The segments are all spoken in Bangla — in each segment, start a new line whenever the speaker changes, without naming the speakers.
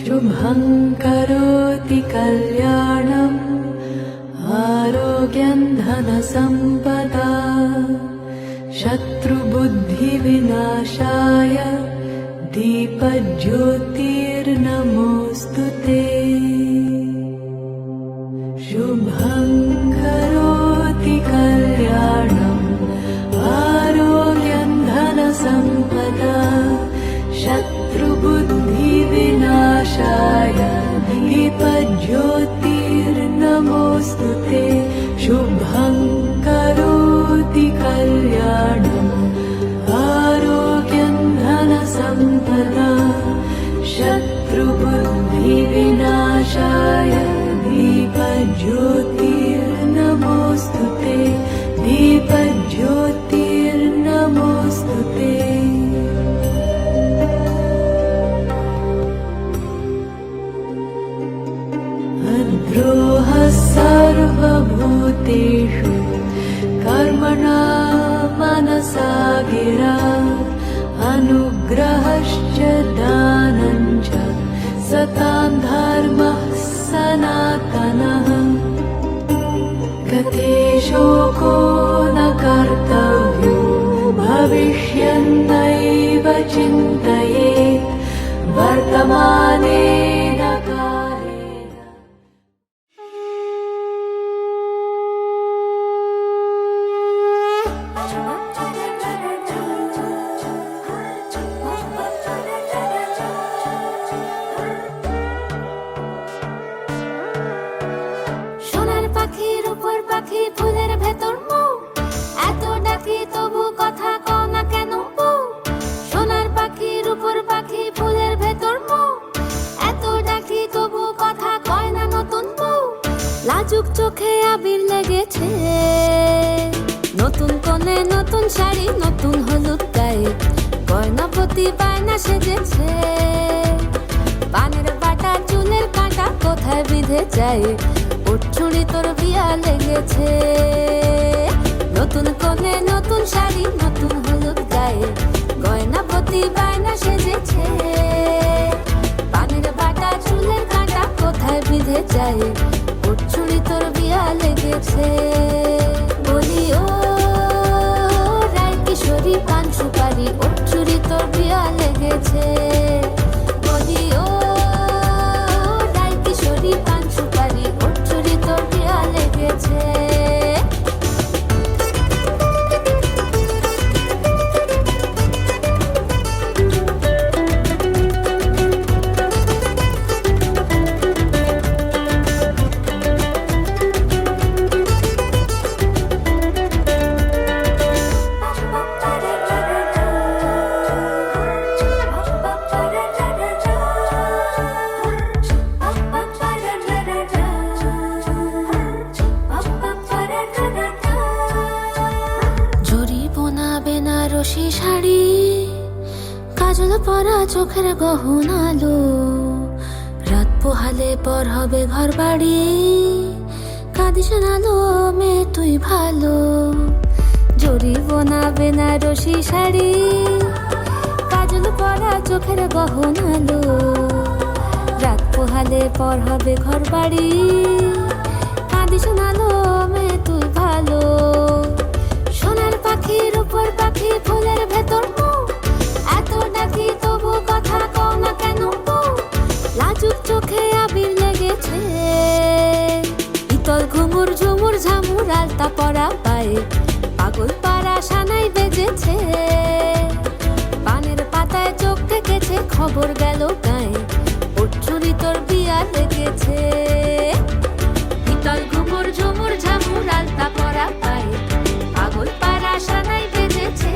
शुभं करोति कल्याणम् आरोग्यं धनसम्पदा शत्रुबुद्धिविनाशाय दीपज्योतिर्नमोऽस्तु ते। शुभं करोति कल्याणम् आरोग्यं धनसम्पदा शत्रुबुद्धिविनाशाय दीपज्योतिर्नमोऽस्तु ते। शुभं करोति कल्याणम् आरोग्यं धनसम्पदा शत्रुबुद्धिविनाशाय दीपज्योतिर्नमोऽस्तु ते। दीपज्योतिर्नमोऽस्तु ते। द्रोहः सर्वभूतेषु कर्मणा मनसा गिरा अनुग्रहश्च दानं च सतां धर्मः सनातनः। गते शोको न कर्तव्यो भविष्यन्नैव चिन्तयेत् वर्तमाने न
ফুলের ভেতর মৌ এত ডাকি তবু কথা কও না কেন বউ। সোনার পাখির উপর পাখি ফুলের ভেতর মৌ এত ডাকি তবু কথা কয় না নতুন বউ। লাজুক চোখে আবির লেগেছে নতুন কোণে নতুন শাড়ি নতুন হলুদ গায়ে গয়নাপতি বায়না সেজেছে। পানের বাটা চুলের কাঁটা কোথায় বিঁধে যায় উঠছুড়ি তোর বিয়া লেগেছে। নতুন কোণে নতুন শাড়ি নতুন হলুদ গায়ে গয়নাপতি বায়না সেজেছে। পানের বাটা চুলের কাঁটা কোথায় বিঁধে যায় উঠছুড়ি তোর বিয়া লেগেছে। বলি ও রায় কিশোরী পান সুপারি উঠছুড়ি তোর বিয়া লেগেছে। বলি ও রায় কিশোরী পান সুপারি উঠছুড়ি তোর বিয়া লেগেছে। বেনারসি শাড়ি কাজল পরা চোখের গহনালো রাত পোহালে পর হবে ঘর বাড়ি কাঁদিস নালো মেয়ে তুই ভালো। জরি বোনা বেনারসি শাড়ি কাজল পরা চোখের গহনালো রাত পোহালে পর হবে ঘর বাড়ি কাঁদিস নালো মেয়ে তুই ভালো। সোনার পাখি আলতা পরা পায়ে পাগল পাড়া সানাই বেজেছে পানের পাতায় চোখ থেকেছে খবর গেল গায়ে ওঠুনি তোর বিয়া লেগেছে শীতল ঘুমুর ঝুমুর ঝামুর আলতা পরা পায়ে পাগল পাড়া সানাই বেজেছে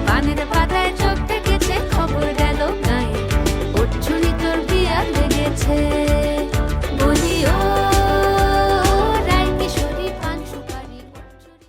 পানের পাতায় চোখ থেকেছে খবর গেল গায়ে ওঠুনি তোর বিয়া লেগেছে বলি ও রায় কিশোরী পান সুপারি ওঠুনি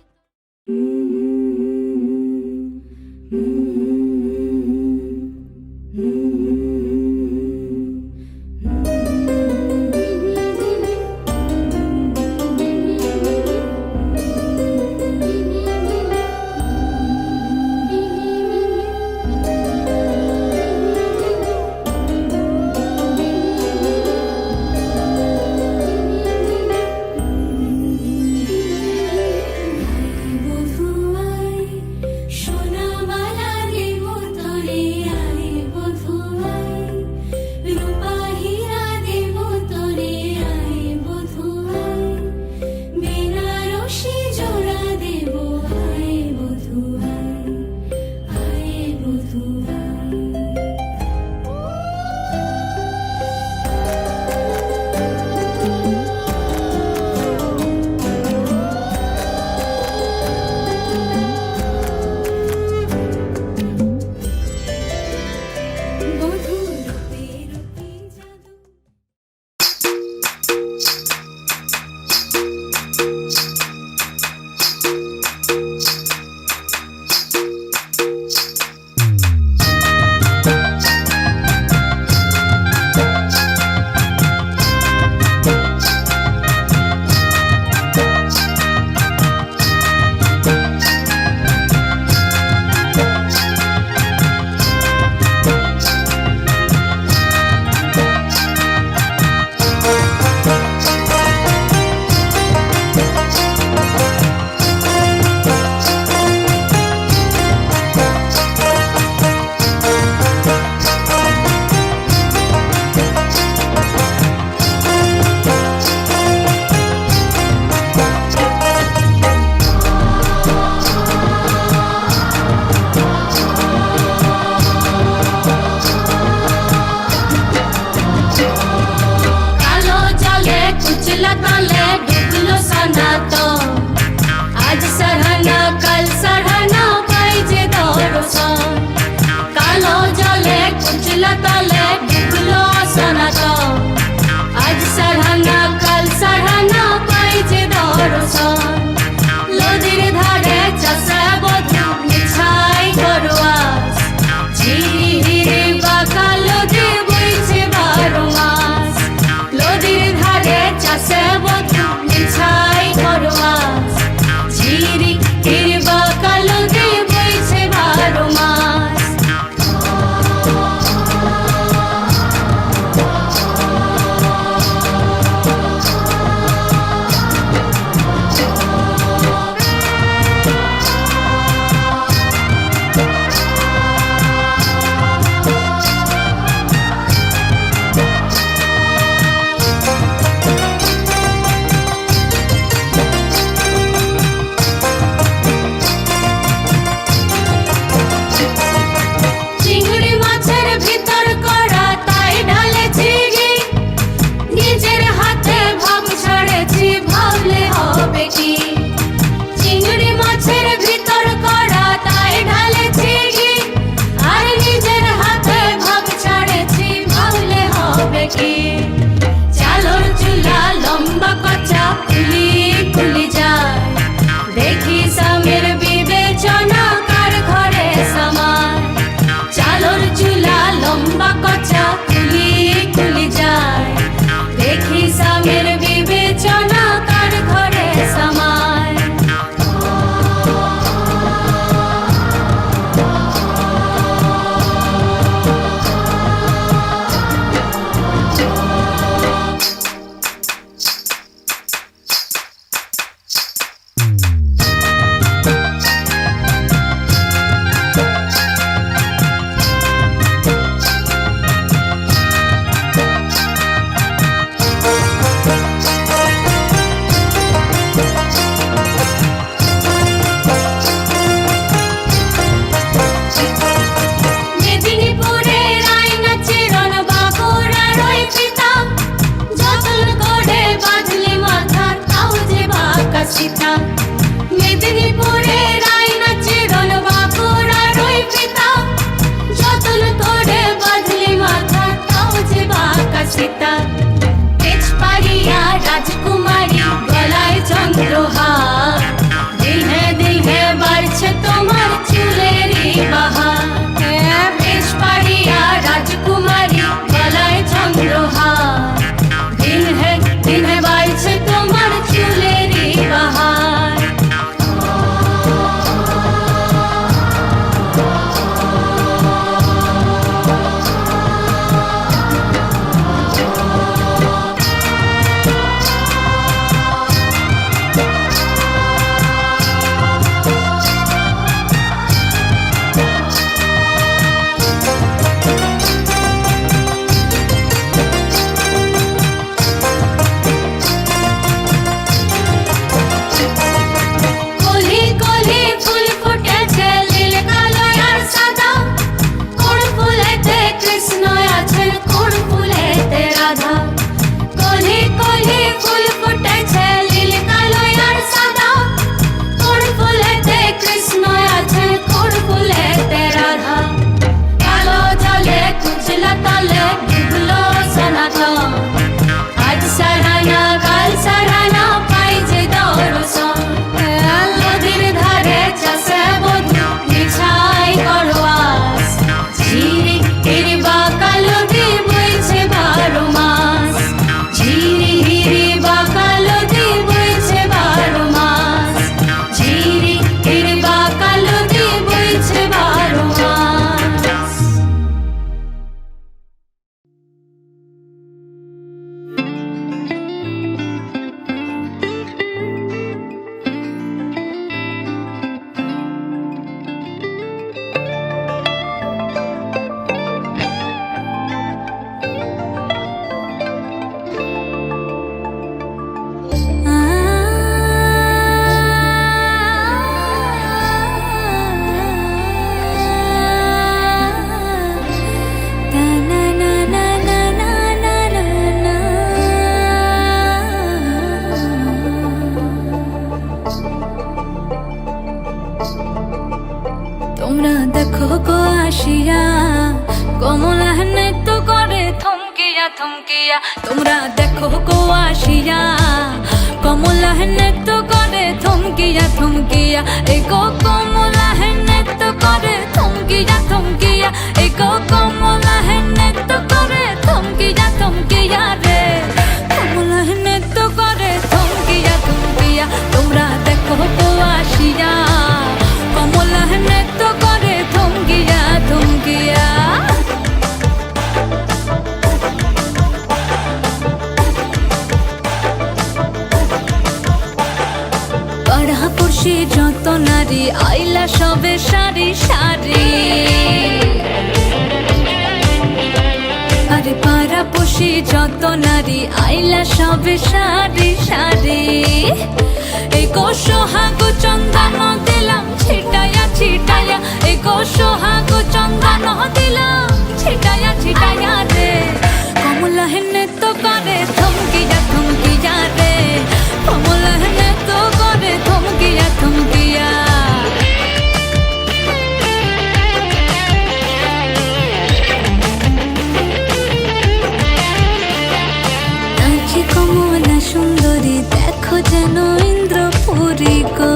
তোমরা দেখো গো আসিয়া কমলা নৃত্য করে থমকিয়া থমকিয়া। তোমরা দেখো গো আসিয়া কমলা নৃত্য করে থমকিয়া থমকিয়া। এই গো কমলা নৃত্য করে থমকিয়া থমকিয়া। এই গো কমলা নৃত্য করে থমকিয়া থমকিয়া রে। কমলা নৃত্য করে থমকিয়া থমকিয়া। তোমরা দেখো গো আসিয়া কমলা নৃত্য করে থমকিয়া থমকিয়া। পাড়াপড়শি যত নারী আইলা সবে সারি সারি। আরে পাড়াপড়শি যত নারী আইলা সবে সারি সারি। এই গো সোহাগ চন্দন দিলাম ছিটায়া ছিটায়া। এই গো সোহাগ চন্দন দিলাম ছিটায়া ছিটায়া রে। কমলা নৃত্য করে থমকিয়া থমকিয়া রে। কমলা নৃত্য করে থমকিয়া থমকিয়া। নাচে কমলা সুন্দরী দেখো যেন ইন্দ্রপুরী গো।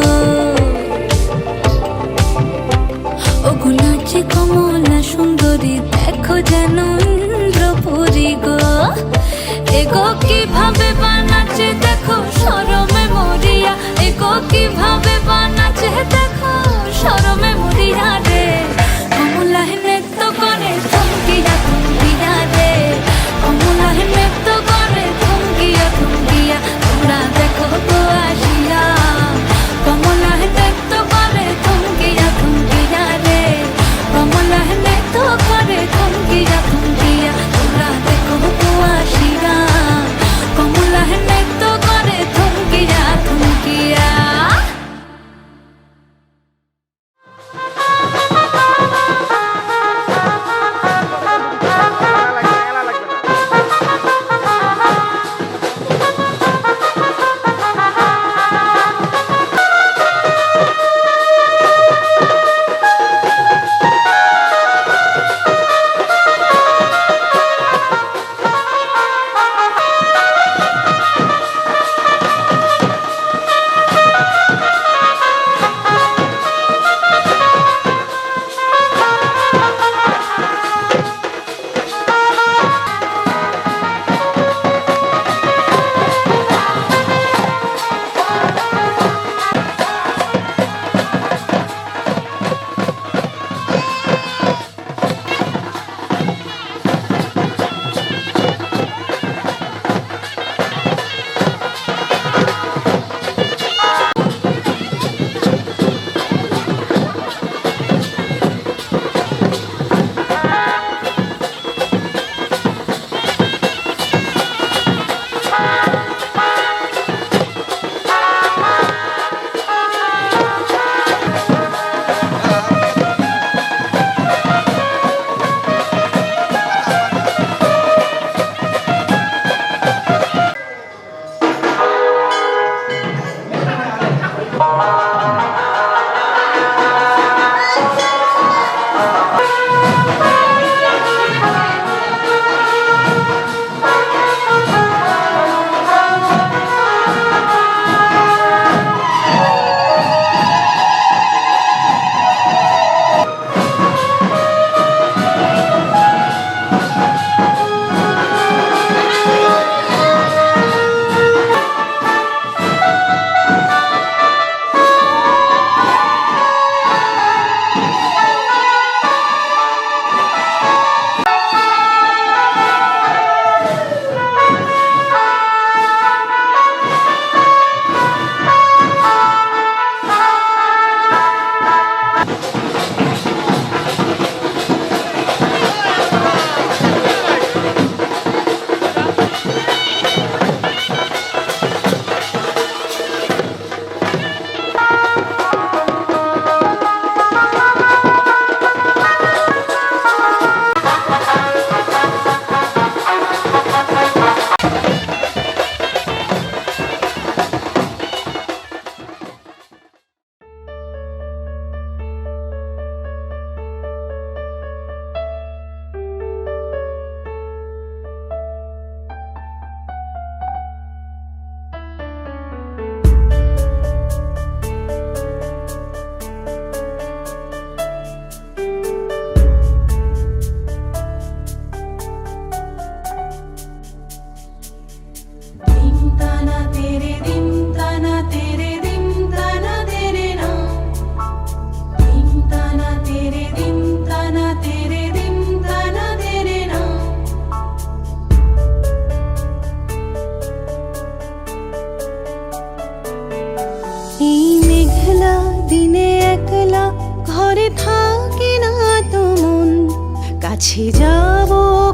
কাছে যাব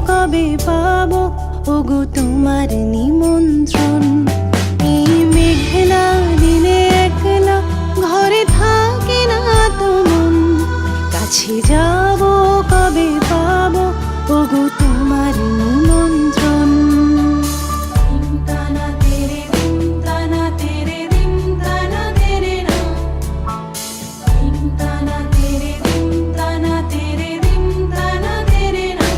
কবে পাবো ওগো তোমার নিমন্ত্রণ। এই মেঘলা দিনে একলা ঘরে থাকে না তো মন, কাছে যাব কবে পাবো ওগো তোমার নিমন্ত্রণ।
ताना तेरे दिम ताना तेरे दिम ताना तेरे ना दिम ताना तेरे दिम ताना तेरे दिम ताना तेरे ना।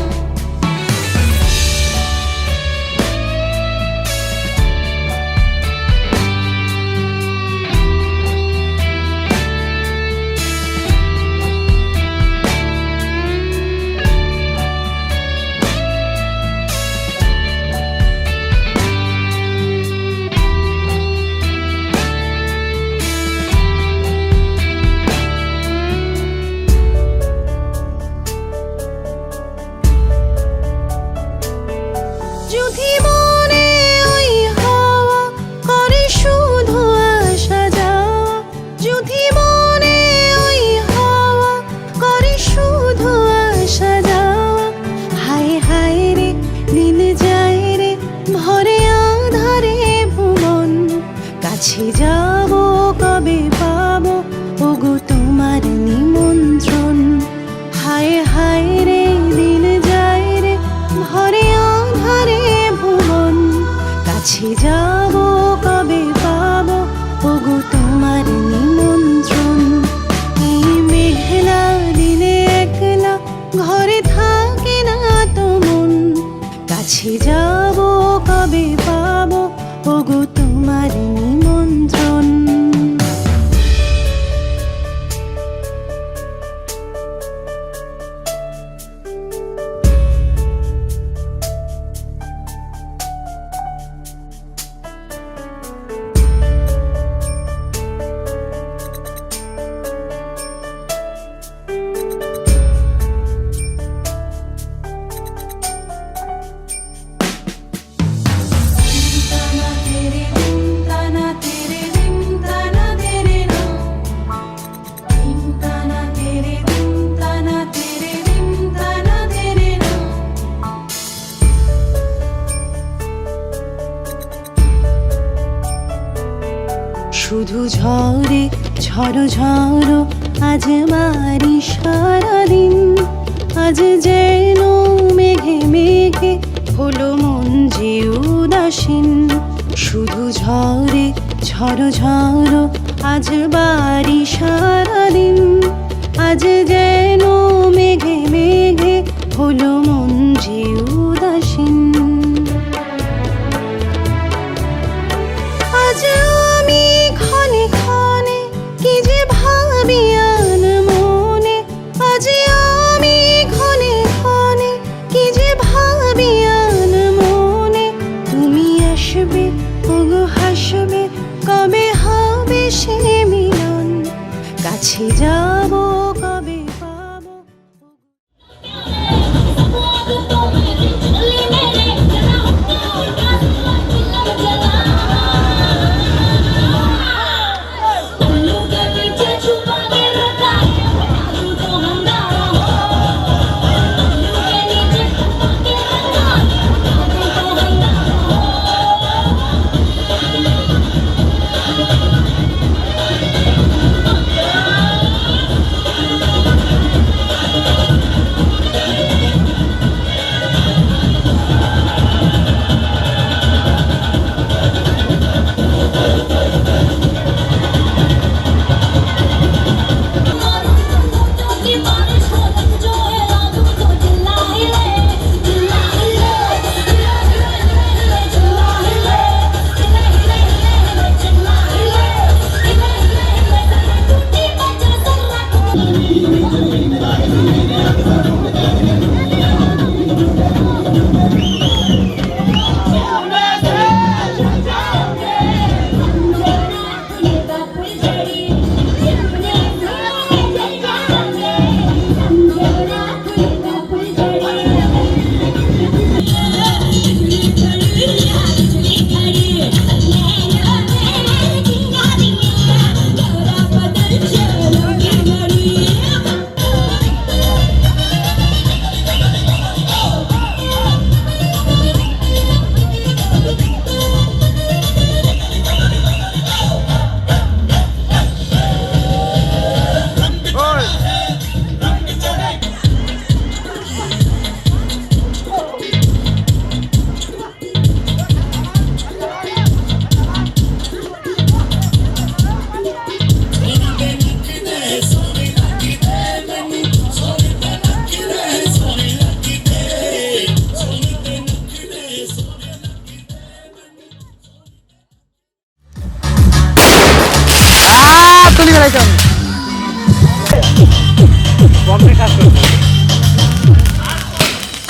যদি মনে ওই হাওয়া করে শুধু আসা যাওয়া, যদি মনে ওই হাওয়া করে শুধু আসা যাওয়া, হায় হায় রে দিন যায় রে ভরে আধারে ভুবন, কাছে যাব কবে পাবো ওগো তোমার নিমন্ত্রণ। হায় হায় রে দিন যায় রে ভরে আধারে ভুবন, কাছে যাব কবে পাবো ওগো তোমার নিমন্ত্রণ। এই মেঘলা দিনে একলা ঘরে থাকে না তো মন, কাছে যাব কবে পাবো ওগো তোমার নিমন্ত্রণ।
ताना तेरे दिम ताना तेरे दिम ताना तेरे ना दिम ताना तेरे दिम ताना तेरे दिम ताना तेरे ना।
শুধু ঝড়ে ঝড়ো ঝড়ো আজ মারি সারাদিন, আজ যেন মেঘে মেঘে হলো মন যে উদাসীন। শুধু ঝড়ে ঝড়ো ঝড়ো আজ বারি সারাদিন, আজ যেন মেঘে মেঘে হলো মন যে উদাসীন। আজ আমি ক্ষণে ক্ষণে কি যে ভাবি আন মনে, আজ আমি ক্ষণে ক্ষণে কি যে ভাবি আন মনে। তুমি আসবে ওগো হাসবে কবে হবে সে মিলন, কাছে যাব কবে পাবো।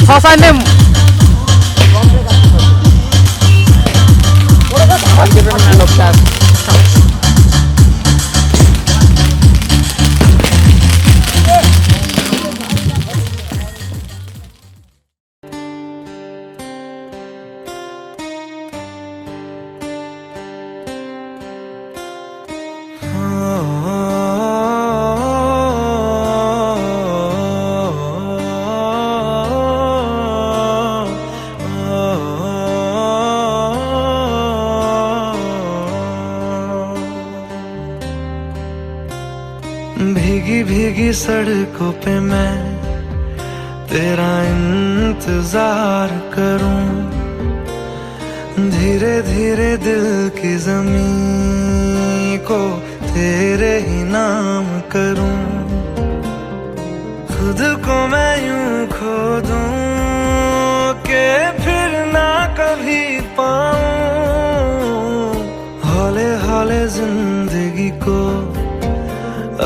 শশানে
भीगी भीगी सड़कों पे मैं तेरा इंतजार करूं, धीरे धीरे दिल की ज़मीं को तेरे ही नाम करूं, खुद को मैं यूं खो दूं कि फिर ना कभी पाऊं, हौले हौले जिंदगी को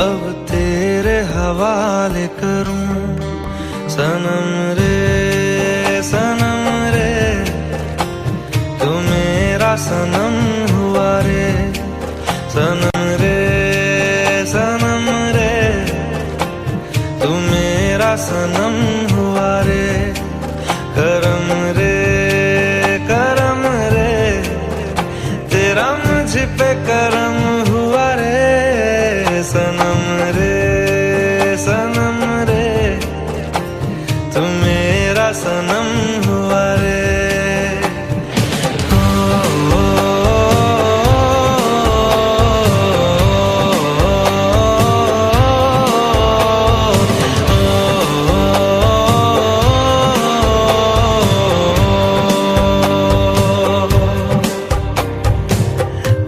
अब तेरे हवाले करूं। सनम रे तू मेरा सनम हुआ रे, सनम रे तू मेरा सनम हुआ रे, करम रे तेरा मुझ पे करम हुआ रे, सनम रे तू मेरा सनम हुआ रे।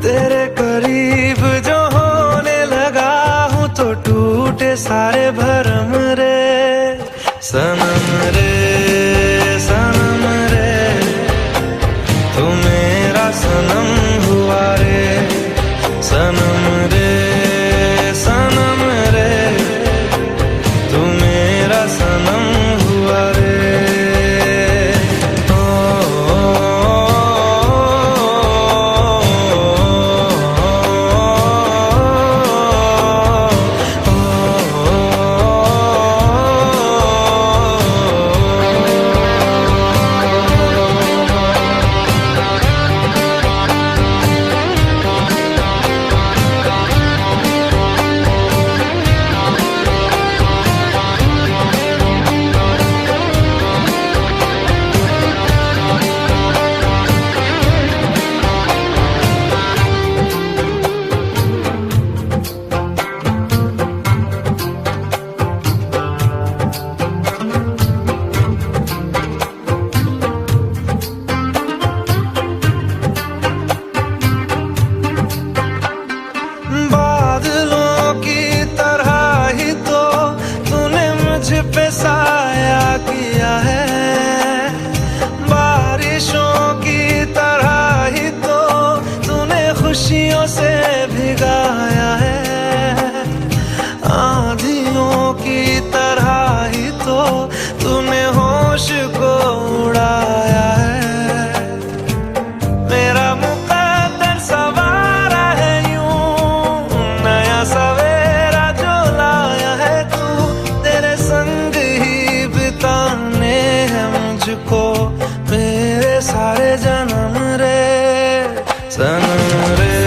तेरे करीब जो होने लगा हूँ तो टूटे सारे भरम रे, सनम रे तू मेरा सनम हुआ रे, सनम रे तू मेरा सनम हुआ रे। पे साया किया है, बारिशों की तरह ही तो तूने खुशियों से भिगाया है, आंधियों की तरह ही तो तूने होश को उड़ाया है, मेरा मुकद्दर सवारा है यूं, नया सवेरा जो लाया है तू, तेरे संग ही बिताने हैं मुझको मेरे सारे जन्म रे, सनम रे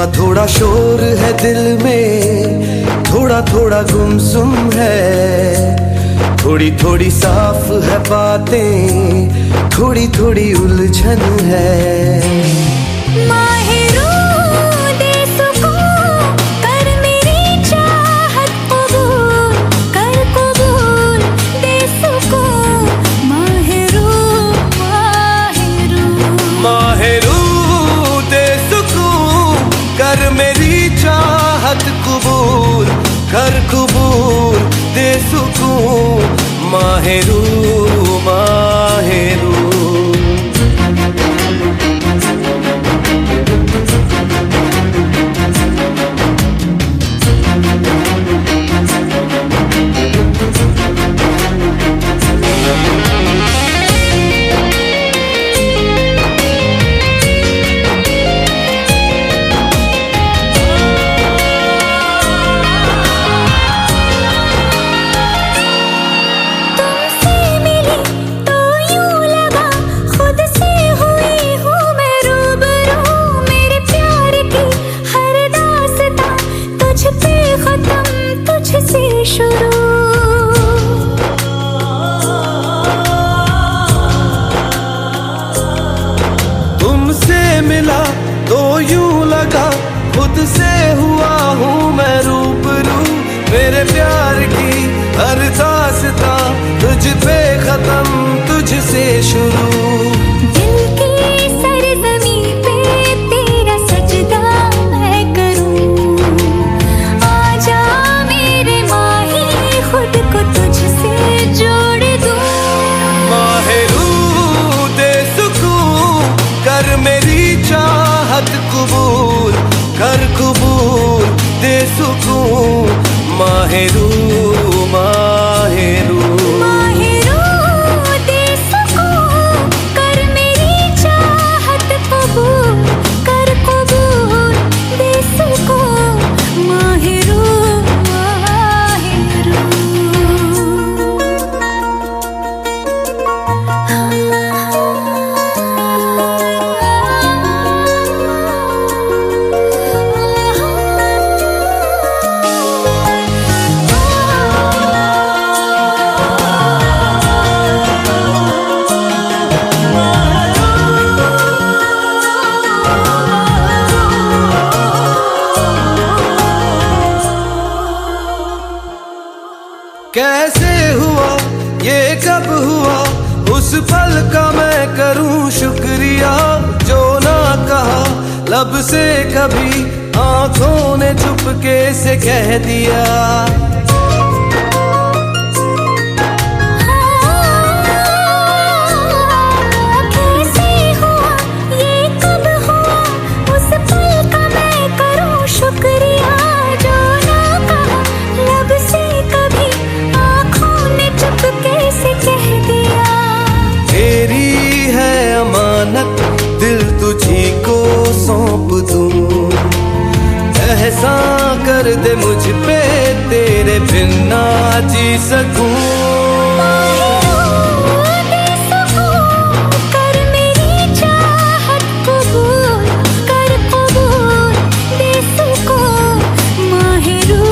थोड़ा थोड़ा शोर है दिल में, थोड़ा थोड़ा गुमसुम है, थोड़ी थोड़ी साफ है बातें, थोड़ी थोड़ी उलझन है।
माहिरू दे सुकून, कर मेरी चाहत कबूल, कर कबूल दे सुकून। माहिरू माहिरू
माहिरू दे सुकून, कर मेरी चाहत कबूल, कर कबूल दे सुकून। माहिरू माहिरू मिला तो यूं लगा खुद से हुआ हूँ मैं रूबरू, मेरे प्यार की हर दास्तां तुझ पे खत्म तुझसे शुरू।
दिल की सरजमी पे तेरा सजदा मैं करूं, आजा मेरे माही खुद को तुझसे जोड़ दूं।
माहिरू दे सुकून, कर मेरी चाहत कबूल, कर कबूल दे सुकून। माहिरू माहिरू
माहिरू दे सुकून, कर मेरी चाहत कबूल, कर कबूल दे सुकून। माहिरू माहिरू
कैसे हुआ ये कब हुआ, उस पल का मैं करूं शुक्रिया, जो ना कहा लब से कभी आंखों ने चुपके से कह दिया।
कैसे हुआ ये कब हुआ, उस पल का मैं करूं शुक्रिया, जो ना कहा लब से कभी चुपके से कह दिया।
तेरी है अमानत दिल तुझी को सौंप दूं, एहसान कर दे मुझ पे तेरे बिन ना जी सकूं।
दे सुकून, कर मेरी चाहत कबूल, कर कबूल दे सुकून। माहिरू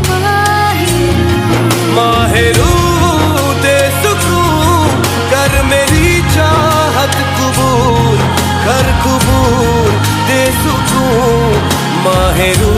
माहिरू
माहिरू दे सुकून, कर मेरी चाहत कबूल, कर कबूल दे सुकून। माहिरू